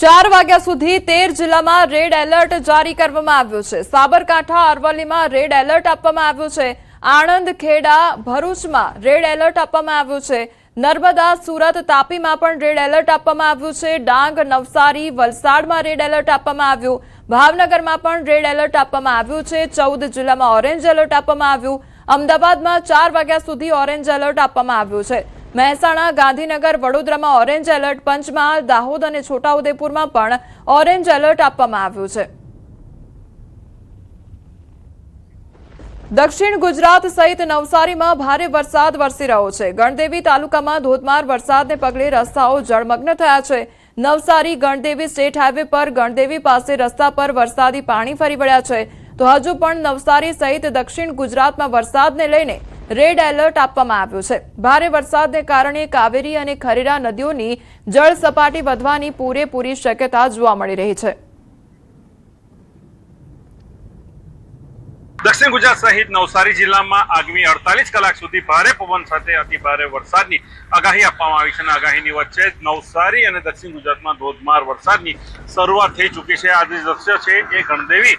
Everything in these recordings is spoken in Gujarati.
4 વાગ્યા સુધી 13 જિલ્લામાં રેડ એલર્ટ જારી કરવામાં આવ્યું છે। સાબરકાંઠા અરવલ્લીમાં રેડ એલર્ટ આપવામાં આવ્યું છે। આણંદ ખેડા ભરૂચમાં રેડ એલર્ટ આપવામાં આવ્યું છે। નર્મદા સુરત તાપીમાં પણ રેડ એલર્ટ આપવામાં આવ્યું છે। ડાંગ નવસારી વલસાડમાં રેડ એલર્ટ આપવામાં આવ્યું। ભાવનગરમાં પણ રેડ એલર્ટ આપવામાં આવ્યું છે। 14 જિલ્લામાં ઓરેન્જ એલર્ટ આપવામાં આવ્યું। અમદાવાદમાં 4 વાગ્યા સુધી ઓરેન્જ એલર્ટ આપવામાં આવ્યું છે। મહેસાણા ગાંધીનગર વડોદરામાં ઓરેન્જ એલર્ટ, પંચમહાલ દાહોદ અને છોટાઉદેપુરમાં પણ ઓરેન્જ એલર્ટ આપવામાં આવ્યું છે। દક્ષિણ ગુજરાત સહિત નવસારીમાં ભારે વરસાદ વરસી રહ્યો છે। ગણદેવી તાલુકામાં ધોધમાર વરસાદને પગલે રસ્તાઓ જળમગ્ન થયા છે। નવસારી ગણદેવી સ્ટેટ હાઈવે પર ગણદેવી પાસે રસ્તા પર વરસાદી પાણી ફરી વળ્યા છે। તો હજુ પણ નવસારી સહિત દક્ષિણ ગુજરાતમાં વરસાદને લઈને રેડ એલર્ટ આપવામાં આવ્યું છે। ભારે વરસાદને કારણે કાવેરી અને ખરેરા નદીઓની જળ સપાટી વધવાની પૂરેપૂરી શક્યતા જોવા મળી રહી છે। દક્ષિણ ગુજરાત સહિત નવસારી જિલ્લામાં આગામી 48 કલાક સુધી ભારે પવન સાથે અતિ ભારે વરસાદની આગાહી આપવામાં આવી છે। અને આગાહીની વચ્ચે નવસારી અને દક્ષિણ ગુજરાતમાં ધોધમાર વરસાદની શરૂઆત થઈ ચૂકી છે। આ જે દ્રશ્ય છે એ ગણદેવી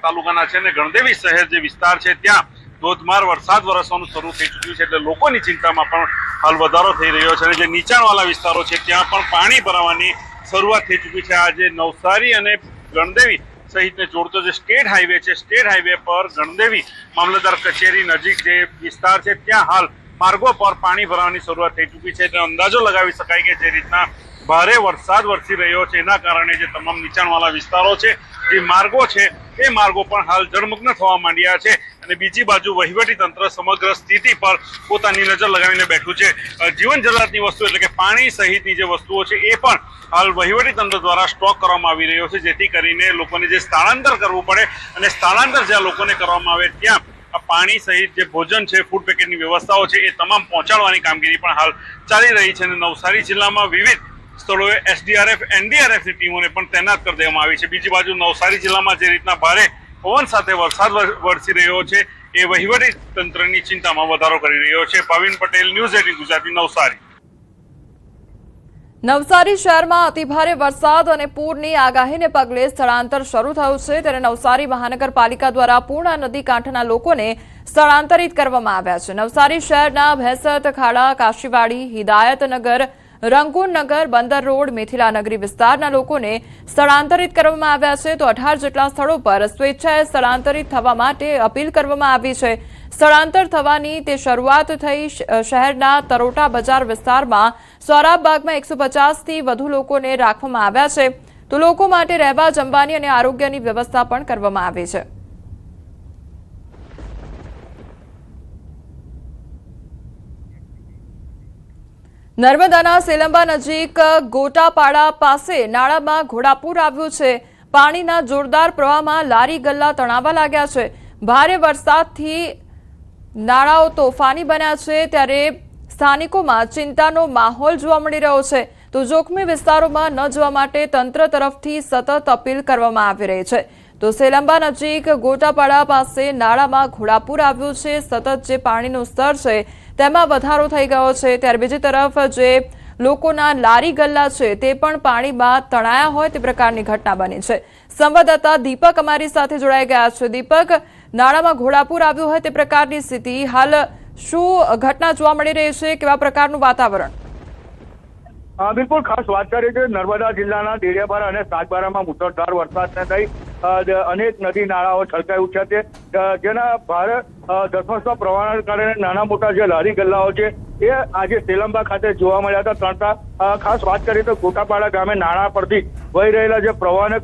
તાલુકાના છે અને ગણદેવી શહેર જે વિસ્તાર છે ત્યાં ધોધમાર વરસાદ વરસવાનું શરૂ થઈ ચૂક્યું છે, એટલે લોકોની ચિંતામાં પણ હાલ વધારો થઈ રહ્યો છે। અને જે નીચાણવાળા વિસ્તારો છે ત્યાં પણ પાણી ભરાવાની શરૂઆત થઈ ચૂકી છે। આજે નવસારી અને ગણદેવી સહિતને જોડતો જે સ્ટેટ હાઈવે છે, સ્ટેટ હાઈવે પર ગણદેવી મામલતદાર કચેરી નજીક જે વિસ્તાર છે ત્યાં હાલ માર્ગો પર પાણી ભરાવાની શરૂઆત થઈ ચૂકી છે। એટલે અંદાજો લગાવી શકાય કે જે રીતના ભારે વરસાદ વરસી રહ્યો છે એના કારણે જે તમામ નીચાણવાળા વિસ્તારો છે, જે માર્ગો છે એ માર્ગો પણ હાલ જળમગ્ન થવા માંડ્યા છે। અને બીજી બાજુ વહીવટી તંત્ર સમગ્ર સ્થિતિ પર પોતાની નજર લગાવીને બેઠું છે। જીવન જરૂરિયાતની વસ્તુ એટલે કે પાણી સહિતની જે વસ્તુઓ છે એ પણ હાલ વહીવટી તંત્ર દ્વારા સ્ટોક કરવામાં આવી રહ્યો છે, જેથી કરીને લોકોને જે સ્થળાંતર કરવું પડે અને સ્થળાંતર જ્યાં લોકોને કરવામાં આવે ત્યાં આ પાણી સહિત જે ભોજન છે, ફૂડ પેકેટની વ્યવસ્થાઓ છે એ તમામ પહોંચાડવાની કામગીરી પણ હાલ ચાલી રહી છે। અને નવસારી જિલ્લામાં વિવિધ સ્થળોએ એસડીઆરએફ એનડીઆરએફની ટીમોને પણ તૈનાત કરી દેવામાં આવી છે। બીજી બાજુ નવસારી જિલ્લામાં જે રીતના ભારે પવન સાથે વરસાદ વરસી રહ્યો છે એ વહીવટી તંત્રની ચિંતામાં વધારો કરી રહ્યો છે। ભાવિન પટેલ, ન્યૂઝ 18 ગુજરાતી, નવસારી। નવસારી શહેરમાં અતિભારે વરસાદ અને પૂરની આગાહીને પગલે સ્થળાંતર શરૂ થયું છે, ત્યારે નવસારી મહાનગરપાલિકા દ્વારા પૂર્ણા નદી કાંઠાના લોકોને સ્થળાંતરિત કરવામાં આવ્યા છે। નવસારી શહેરના ભેંસત ખાડા, કાશીવાડી, હિદાયતનગર, રંગુનનગર, બંદર રોડ, મિથિલાનગરી વિસ્તારના લોકોને સ્થળાંતરિત કરવામાં આવ્યા છે। તો 18 જેટલા સ્થળો પર સ્વેચ્છાએ સ્થળાંતરિત થવા માટે અપીલ કરવામાં આવી છે। સ્થળાંતર થવાની તે શરૂઆત થઈ। શહેરના તરોટા બજાર વિસ્તારમાં સોરાબ બાગમાં 150 થી વધુ લોકોને રાખવામાં આવ્યા છે। તો લોકો માટે રહેવા, જમવાની અને આરોગ્યની વ્યવસ્થા પણ કરવામાં આવી છે। નર્મદાના સેલંબા નજીક ગોટાપાડા પાસે નાળામાં ઘોડાપૂર આવ્યું છે। પાણીના જોરદાર પ્રવાહમાં લારી ગલ્લા તણાવા લાગ્યા છે। ભારે વરસાદથી નાળાઓ તોફાની બન્યા છે, ત્યારે સ્થાનિકોમાં ચિંતાનો માહોલ જોવા મળી રહ્યો છે। તો જોખમી વિસ્તારોમાં ન જવા માટે તંત્ર તરફથી સતત અપીલ કરવામાં આવી રહી છે। તો સેલંબા નજીક ગોટાપાડા પાસે નાળામાં ઘોડાપૂર આવ્યું છે। સતત જે પાણીનું સ્તર છે તેમાં વધારો થઈ ગયો છે, ત્યારે બીજી તરફ જે લોકોના લારી ગલ્લા છે તે પણ પાણીમાં તણાયા હોય તે પ્રકારની ઘટના બની છે। સંવાદદાતા દીપક અમારી સાથે જોડાઈ ગયા છે। દીપક, નાળામાં ઘોડાપૂર આવ્યું હોય તે પ્રકારની સ્થિતિ, હાલ શું ઘટના જોવા મળી રહી છે, કેવા પ્રકારનું વાતાવરણ? બિલકુલ, ખાસ વાત કરીએ કે નર્મદા જિલ્લાના દેડિયાપાડા અને સાગબારામાં મુસળધાર વરસાદને થઈ અનેક નદી નાળાઓ છલકાઈ ઉઠ્યા છે, જેના ભારે ધસમસતા પ્રવાહના કારણે નાના મોટા જે લારી ગલ્લાઓ છે એ આજે સેલંબા ખાતે જોવા મળ્યા હતા તરતા। ખાસ વાત કરીએ તો ગોટાપાડા ગામે નાળા પરથી વહી રહેલા જે પ્રવાહને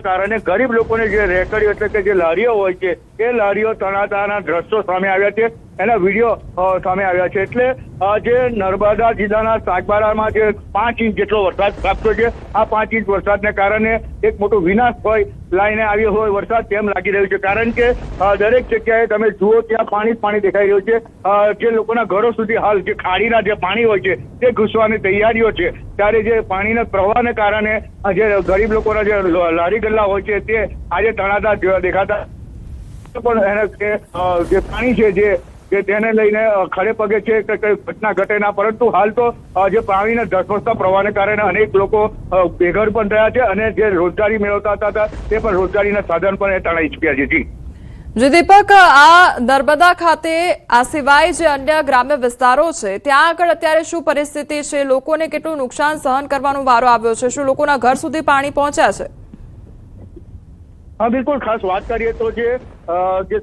કારણે ગરીબ લોકોને જે રેકડીઓ એટલે કે જે લારીઓ હોય છે એ લારીઓ તણાતાના દ્રશ્યો સામે આવ્યા છે, એના વિડીયો સામે આવ્યા છે। એટલે જે નર્મદા જિલ્લાના સાગબારામાં જે 5 ઇંચ જેટલો વરસાદ ખાબક્યો છે, આ 5 ઇંચ વરસાદને કારણે એક મોટો વિનાશ ભય લાઈને આવ્યો હોય વરસાદ તેમ લાગી રહ્યું છે, કારણ કે દરેક જગ્યાએ તમે જુઓ ત્યાં પાણી દેખાઈ રહ્યું છે। જે લોકોના ઘરો સુધી હાલ જે ખાડીના જે પાણી હોય છે તે ઘૂસવાની તૈયારીઓ છે, ત્યારે જે પાણીના પ્રવાહને કારણે જે ગરીબ લોકોના જે લારી ગલ્લા હોય છે તે આજે તણાતા દેખાતા પણ એને જે પાણી છે જે કે તેને લઈને ખડે પગે છે કે કઈ ઘટના ઘટે ના, પરંતુ હાલ તો જે પાણીના ધસમસતા પ્રવાહને કારણે અનેક લોકો બેઘર પણ થયા છે અને જે રોજગારી મેળવતા હતા તે પણ રોજગારીના સાધન પણ તણાઈ ચૂક્યા છે. જી જે દીપક, આ નર્મદા ખાતે આ સિવાય જે અન્ય ગ્રામ્ય વિસ્તારો છે ત્યાં આગળ અત્યારે શું પરિસ્થિતિ છે? લોકોને કેટલું નુકસાન સહન કરવાનો વારો આવ્યો છે? શું લોકોના ઘર સુધી પાણી પહોંચ્યા છે? હા, બિલકુલ. ખાસ વાત કરીએ તો જે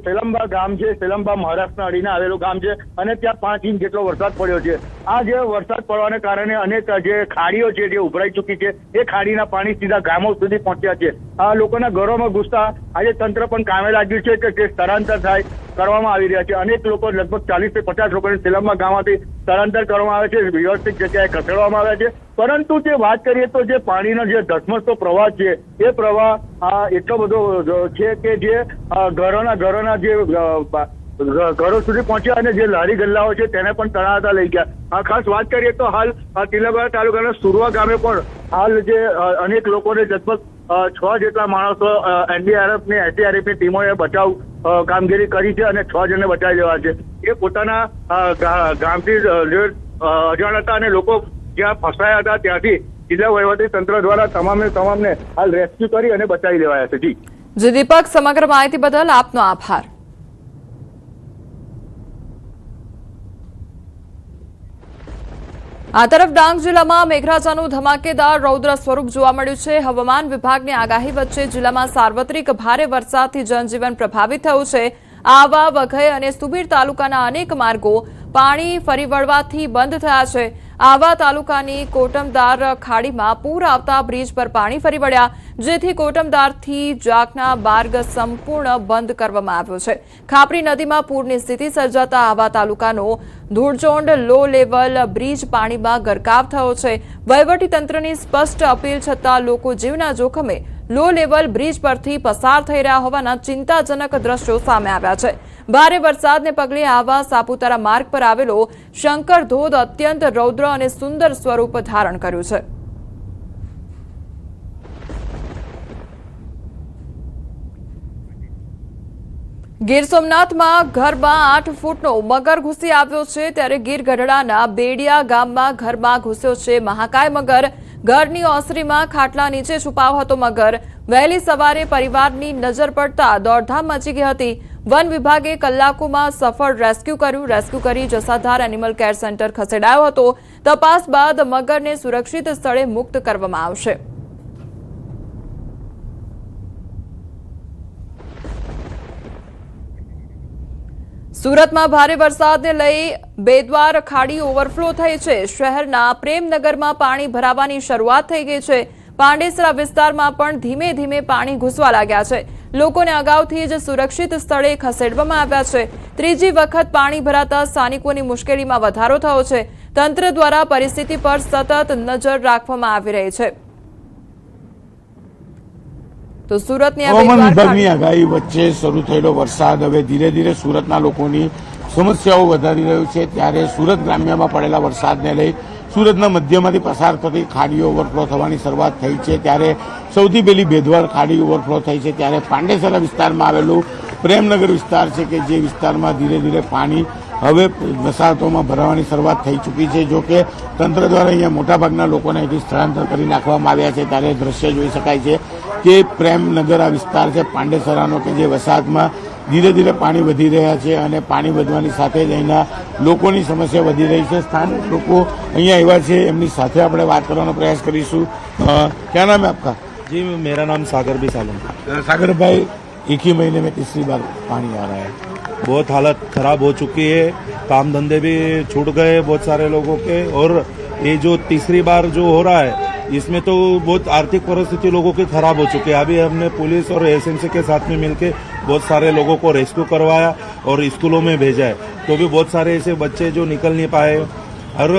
સેલંબા ગામ છે, સેલંબા મહારાષ્ટ્રના અડીને આવેલું ગામ છે અને ત્યાં 5 ઇંચ જેટલો વરસાદ પડ્યો છે. આ જે વરસાદ પડવાને કારણે અનેક જે ખાડીઓ છે જે ઉભરાઈ ચૂકી છે એ ખાડીના પાણી સીધા ગામો સુધી પહોંચ્યા છે. આ લોકોના ઘરોમાં ઘૂસતા આજે તંત્ર પણ કામે લાગ્યું છે કે જે સ્થળાંતર થાય કરવામાં આવી રહ્યા છે. અનેક લોકો, લગભગ 40 થી 50 લોકોને સેલંબા ગામમાંથી સ્થળાંતર કરવામાં આવે છે, વ્યવસ્થિત જગ્યાએ ખસેડવામાં આવે છે. પરંતુ જે વાત કરીએ તો જે પાણીનો જે ધસમસતો પ્રવાહ છે એ પ્રવાહ એટલો બધો છે કે જે ઘરોના જે ઘરો સુધી પહોંચ્યા અને જે લારી ગલ્લાઓ છે તેને પણ તણાતા લઈ ગયા. ખાસ વાત કરીએ તો હાલ તિલકવાડા તાલુકાના સુરવા ગામે પણ હાલ જે અનેક લોકોને લગભગ 6 જેટલા માણસો NDRF ની SDRF ની ટીમોએ બચાવ કામગીરી કરી છે અને 6 જણને બચાવી લેવા છે. એ પોતાના ગામથી અજાણ હતા અને લોકો જ્યાં ફસાયા હતા ત્યાંથી જિલ્લા વહીવટી તંત્ર દ્વારા તમામને હાલ રેસ્ક્યુ કરી અને બચાવી લેવાયા છે. જી દીપક, સમગ્ર માહિતી બદલ આપનો આભાર. આ તરફ ડાંગ જિલ્લામાં મેઘરાજાનું ધમાકેદાર રૌદ્ર સ્વરૂપ જોવા મળ્યું છે. હવામાન વિભાગની આગાહી વચ્ચે જિલ્લામાં સાર્વત્રિક ભારે વરસાદથી જનજીવન પ્રભાવિત થયું છે. આહવા, વઘઈ અને સુબીર તાલુકાના અનેક માર્ગો પાણી ફરી વળવાથી બંધ થયા છે. આહવા તાલુકાની કોટમદાર ખાડીમાં પૂર આવતા બ્રિજ પર પાણી ફરી વળ્યા, જેથી કોટમદારથી જાખના માર્ગ સંપૂર્ણ બંધ કરવામાં આવ્યો છે. ખાપરી નદીમાં પૂરની સ્થિતિ સર્જાતા આહવા તાલુકાનો ધૂળચોંડ લો લેવલ બ્રિજ પાણીમાં ગરકાવ થયો છે. વહીવટીતંત્રની સ્પષ્ટ અપીલ છતાં લોકો જીવના જોખમે લો લેવલ બ્રિજ પરથી પસાર થઈ રહ્યા હોવાના ચિંતાજનક દ્રશ્યો સામે આવ્યા છે. ભારે વરસાદને પગલે આહવા સાપુતારા માર્ગ પર આવેલો શંકર ધોધ અત્યંત રૌદ્ર અને સુંદર સ્વરૂપ ધારણ કર્યું છે. ગીર સોમનાથમાં ઘરમાં 8 ફૂટનો મગર ઘૂસી આવ્યો છે, ત્યારે ગીર ગઢડાના બેડિયા ગામમાં ઘરમાં ઘૂસ્યો છે મહાકાય મગર. ઘરની ઓસરીમાં ખાટલા નીચે છુપાયો હતો મગર. વહેલી સવારે પરિવારની નજર પડતા દોડધામ મચી ગઈ હતી. વન વિભાગે કલાકોમાં સફળ રેસ્ક્યુ કર્યું. રેસ્ક્યુ કરી જસાધાર એનિમલ કેર સેન્ટર ખસેડાયો હતો. તપાસ બાદ મગરને સુરક્ષિત સ્થળે મુક્ત કરવામાં આવશે. સુરતમાં ભારે વરસાદને લઈ બેદ્વાર ખાડી ઓવરફ્લો થઈ છે. શહેરના પ્રેમનગરમાં પાણી ભરાવાની શરૂઆત થઈ ગઈ છે. પાંડેસરા વિસ્તારમાં પણ ધીમે ધીમે પાણી ઘૂસવા લાગ્યા છે. લોકોને અગાઉથી જ સુરક્ષિત સ્થળે ખસેડવામાં આવ્યા છે. ત્રીજી વખત પાણી ભરાતા સ્થાનિકોની મુશ્કેલીમાં વધારો થયો છે. તંત્ર દ્વારા પરિસ્થિતિ પર સતત નજર રાખવામાં આવી રહી છે. તો સુરતની હવામાન વિભાગની આગાહી વચ્ચે શરૂ થયેલો વરસાદ હવે ધીરે ધીરે સુરતના લોકોની સમસ્યાઓ વધારી રહ્યો છે. ત્યારે સુરત ગ્રામ્યમાં પડેલા વરસાદને લઈ સુરતના મધ્યમાંથી પસાર થતી ખાડીઓ ઓવરફ્લો થવાની શરૂઆત થઈ છે. ત્યારે સૌથી પહેલી બેદવાર ખાડી ઓવરફ્લો થઈ છે. ત્યારે પાંડેસરા વિસ્તારમાં આવેલું પ્રેમનગર વિસ્તાર છે કે જે વિસ્તારમાં ધીરે ધીરે પાણી હવે વસાહતોમાં ભરાવાની શરૂઆત થઈ ચૂકી છે. જો કે તંત્ર દ્વારા અહીંયા મોટાભાગના લોકોને અહીંથી સ્થળાંતર કરી નાખવામાં આવ્યા છે. ત્યારે દ્રશ્ય જોઈ શકાય છે કે પ્રેમનગર આ વિસ્તાર છે પાંડેસરાનો કે જે વસાહતમાં ધીરે ધીરે પાણી વધી રહ્યા છે અને પાણી વધવાની સાથે જ અહીંના લોકોની સમસ્યા વધી રહી છે. સ્થાનિક લોકો અહીંયા આવ્યા છે, એમની સાથે આપણે વાત કરવાનો પ્રયાસ કરીશું. ક્યાં નામ है आपका? जी मेरा नाम सागर भी सालम। सागर भाई, एक ही महीने में तीसरी बार पानी आ रहा है. बहुत हालत खराब हो चुकी है, काम धंधे भी छूट गए बहुत सारे लोगों के, और ये जो तीसरी बार जो हो रहा है इसमें तो बहुत आर्थिक परिस्थिति लोगों की खराब हो चुकी है. अभी हमने पुलिस और एसएमसी के साथ में मिलके बहुत सारे लोगों को रेस्क्यू करवाया और स्कूलों में भेजा है. तो भी बहुत सारे ऐसे बच्चे जो निकल नहीं पाए, और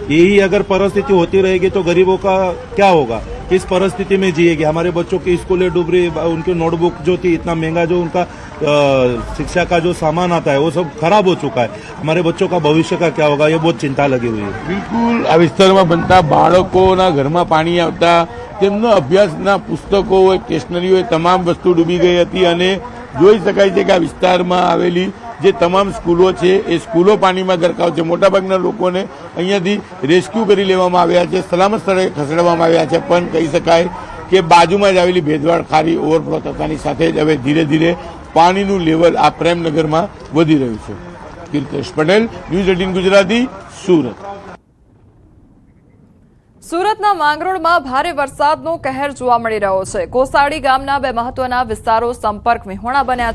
यही अगर परिस्थिति होती रहेगी तो गरीबों का क्या होगा, किस परिस्थिति में जिएगी. हमारे बच्चों की स्कूलें डूब रही, उनकी नोटबुक जो थी इतना महंगा, जो उनका शिक्षा का जो सामान आता है वो सब खराब हो चुका है. हमारे बच्चों का भविष्य का क्या होगा, ये बहुत चिंता लगी हुई है. બિલકુલ આ વિસ્તારમાં બનતા બાળકોના ઘરમાં પાણી આવતા તેમના અભ્યાસના પુસ્તકો હોય, સ્ટેશનરી હોય, તમામ વસ્તુ ડૂબી ગઈ હતી અને જોઈ શકાય છે કે આ વિસ્તારમાં આવેલી જે તમામ સ્કૂલો છે એ સ્કૂલો પાણીમાં ગરકાવ છે. મોટાભાગના લોકોને અહીંયાથી રેસ્ક્યુ કરી લેવામાં આવ્યા છે, સલામત સ્થળે ખસેડવામાં આવ્યા છે. પણ કહી શકાય કે બાજુમાં જ આવેલી ભેદવાડ ખારી ઓવરફ્લો થતાની સાથે જ હવે ધીરે ધીરે પાણીનું લેવલ આ પ્રેમનગરમાં વધી રહ્યું છે. કીર્તેશ પટેલ, ન્યૂઝ 18 ગુજરાતી, સુરત. સુરતના માંગરોળમાં ભારે વરસાદનો કહેર જોવા મળી રહ્યો છે. કોસાડી ગામના બે મહત્વના વિસ્તારો સંપર્ક વિહોણા બન્યા